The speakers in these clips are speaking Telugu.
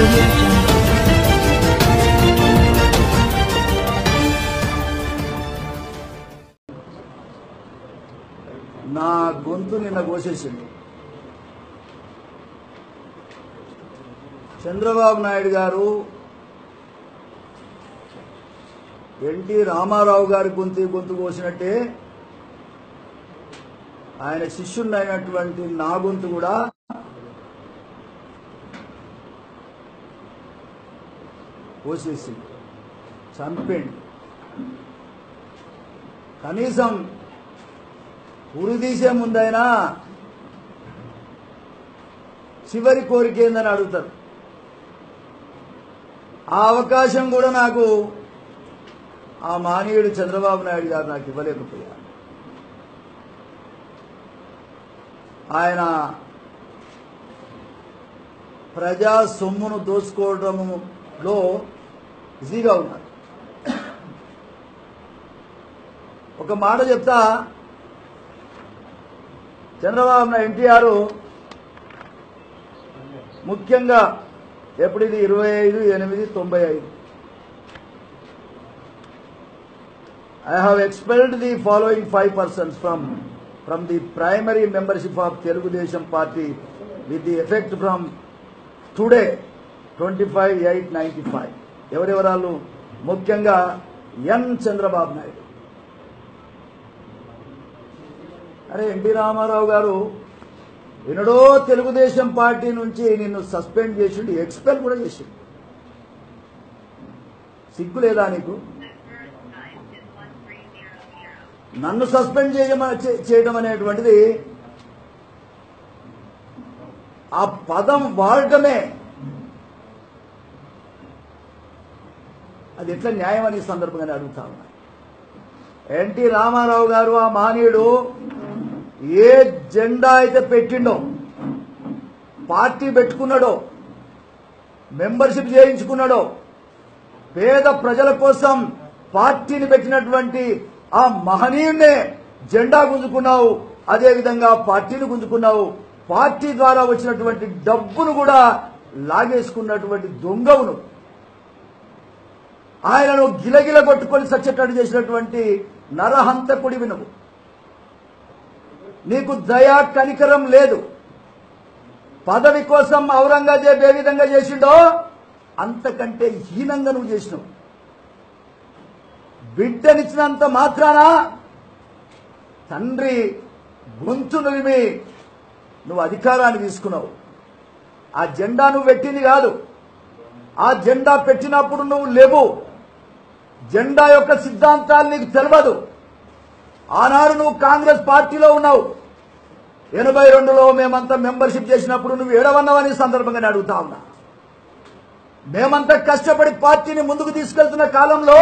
audio jungle. నా గొంతు నిన్న కోసేసింది. చంద్రబాబు నాయుడు గారు ఎన్టీ రామారావు గారి గొంతు కోసినట్టే ఆయన శిష్యుడైనటువంటి నా గొంతు కూడా కోసేసింది, చంపండి. కనీసం ఉరి తీసే ముందైనా చివరి కోరిక ఏందని అడుగుతారు. ఆ అవకాశం కూడా నాకు ఆ మానవుడు చంద్రబాబు నాయుడు గారు నాకు ఇవ్వలేకపోయారు. ఆయన ప్రజా సొమ్మును దోచుకోవడంలో బిజీగా ఉన్నారు. ఒక మాట చెప్తా, చంద్రబాబు నాయుడు ఎన్టీఆర్ ముఖ్యంగా ఎప్పుడు ఇది 25/8/95 I have expelled the following 5 persons from the primary membership of Telugu Desam Party with the effect from today 25/8/95. ఎవరెవరాలు? ముఖ్యంగా ఎన్ చంద్రబాబు నాయుడు. అరే ఎన్టీ రామారావు గారు ఎన్నడో తెలుగుదేశం పార్టీ నుంచి నిన్ను సస్పెండ్ చేసిండు, ఎక్స్పెల్ కూడా చేసిండు. సిగ్గు లేదా నీకు? నన్ను సస్పెండ్ చేయడం అనేటువంటిది ఆ పదం వాడటమే అది ఎట్లా న్యాయం అని సందర్భంగానే అడుగుతా ఉన్నా. ఎన్టీ రామారావు గారు ఆ మహనీయుడు ఏ జెండా అయితే పెట్టిండో, పార్టీ పెట్టుకున్నాడో, మెంబర్షిప్ చేయించుకున్నాడో, పేద ప్రజల కోసం పార్టీని పెట్టినటువంటి ఆ మహనీయున్నే జెండా గుంజుకున్నావు, అదేవిధంగా పార్టీని గుంజుకున్నావు. పార్టీ ద్వారా వచ్చినటువంటి డబ్బును కూడా లాగేసుకున్నటువంటి దొంగవును. ఆయనను గిలగిల కొట్టుకొని సచ్చేటట్టు చేసినటువంటి నరహంతకుడివి నువ్వు. నీకు దయా కనికరం లేదు. పదవి కోసం ఔరంగజేబ్ ఏ విధంగా చేసిండో అంతకంటే హీనంగా నువ్వు చేసినావు. బిడ్డనిచ్చినంత మాత్రాన తండ్రి గొంతు నులిమి నువ్వు అధికారాన్ని తీసుకున్నావు. ఆ జెండా నువ్వు పెట్టింది కాదు. ఆ జెండా పెట్టినప్పుడు నువ్వు లేవు. జెండా యొక్క సిద్ధాంతాలు నీకు తెలియదు. ఆనాడు నువ్వు కాంగ్రెస్ పార్టీలో ఉన్నావు. 82లో మేమంతా మెంబర్షిప్ చేసినప్పుడు నువ్వు ఏడవన్నావని సందర్భంగానే అడుగుతా ఉన్నా. మేమంతా కష్టపడి పార్టీని ముందుకు తీసుకెళ్తున్న కాలంలో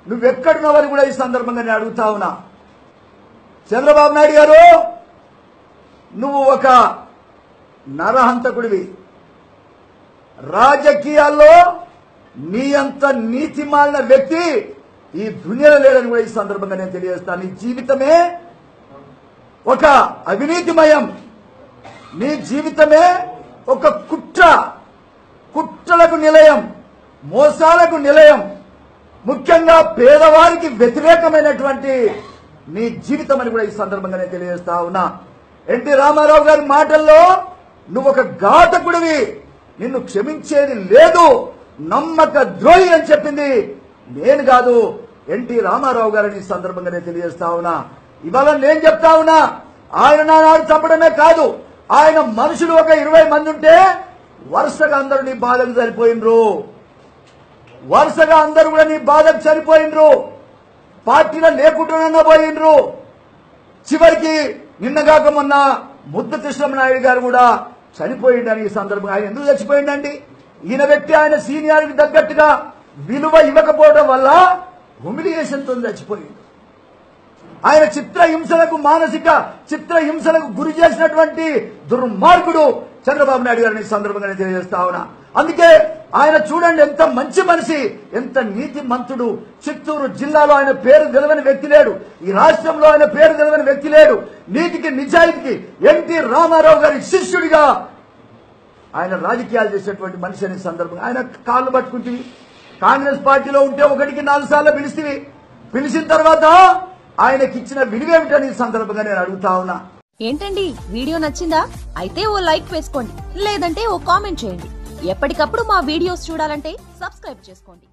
నువ్వెక్కడున్నావని కూడా ఈ సందర్భంగానే అడుగుతా ఉన్నా. చంద్రబాబు నాయుడు గారు, నువ్వు ఒక నరహంతకుడివి. రాజకీయాల్లో నీ అంత నీతిమాలిన వ్యక్తి ఈ దునియాలో లేడని కూడా ఈ సందర్భంగా నేను తెలియజేస్తాను. నీ జీవితమే ఒక అవినీతిమయం. నీ జీవితమే ఒక కుట్రలకు నిలయం, మోసాలకు నిలయం. ముఖ్యంగా పేదవారికి వ్యతిరేకమైనటువంటి నీ జీవితం అని కూడా ఈ సందర్భంగా నేను తెలియజేస్తా ఉన్నా. ఎన్టీ రామారావు గారి మాటల్లో నువ్వు ఒక ఘాతకుడివి, నిన్ను క్షమించేది లేదు, నమ్మక ద్రోహి అని చెప్పింది నేను కాదు, ఎన్టీ రామారావు గారిని ఈ సందర్భంగా నేను తెలియజేస్తా ఉన్నా. ఇవాళ నేను చెప్తా ఉన్నా, ఆయన నాడు చంపడమే కాదు, ఆయన మనుషులు ఒక 20 మంది ఉంటే వరుసగా అందరూ నీ బాధకు చనిపోయినరు. వరుసగా అందరూ కూడా నీ బాధకు చనిపోయినరు. పార్టీలో లేకుండా పోయినరు. చివరికి నిన్నగాక మొన్న ముద్ద కృష్ణమనాయుడు గారు కూడా చనిపోయిండని ఈ సందర్భంగా. ఆయన ఎందుకు చచ్చిపోయిండండి? ఈయన వ్యక్తి ఆయన సీనియారిటీ తగ్గట్టుగా విలువ ఇవ్వకపోవడం వల్ల హ్యూమిలియేషన్తో చచ్చిపోయింది. ఆయన మానసిక చిత్రహింసలకు గురి చేసినటువంటి దుర్మార్గుడు చంద్రబాబు నాయుడు గారిని సందర్భంగా తెలియజేస్తా ఉన్నా. అందుకే ఆయన చూడండి ఎంత మంచి మనిషి, ఎంత నీతి మంతుడు. చిత్తూరు జిల్లాలో ఆయన పేరు తెలవని వ్యక్తి లేడు. ఈ రాష్ట్రంలో ఆయన పేరు తెలవని వ్యక్తి లేడు. నీతికి నిజాయితీకి ఎన్టీ రామారావు గారి శిష్యుడిగా ఆయన రాజకీయాలు చేసేటువంటి మనిషి అనే సందర్భంగా ఆయన కాళ్ళు పట్టుకుంటే కాంగ్రెస్ పార్టీలో ఉంటే ఒకటికి 4 సార్లు పిలిచిన తర్వాత ఆయనకి ఇచ్చిన విలువేమిటని సందర్భంగా నేను అడుగుతా ఉన్నా. ఏంటండి వీడియో నచ్చిందా? అయితే ఓ లైక్ వేసుకోండి, లేదంటే ఓ కామెంట్ చేయండి. ఎప్పటికప్పుడు మా వీడియోస్ చూడాలంటే సబ్స్క్రైబ్ చేసుకోండి.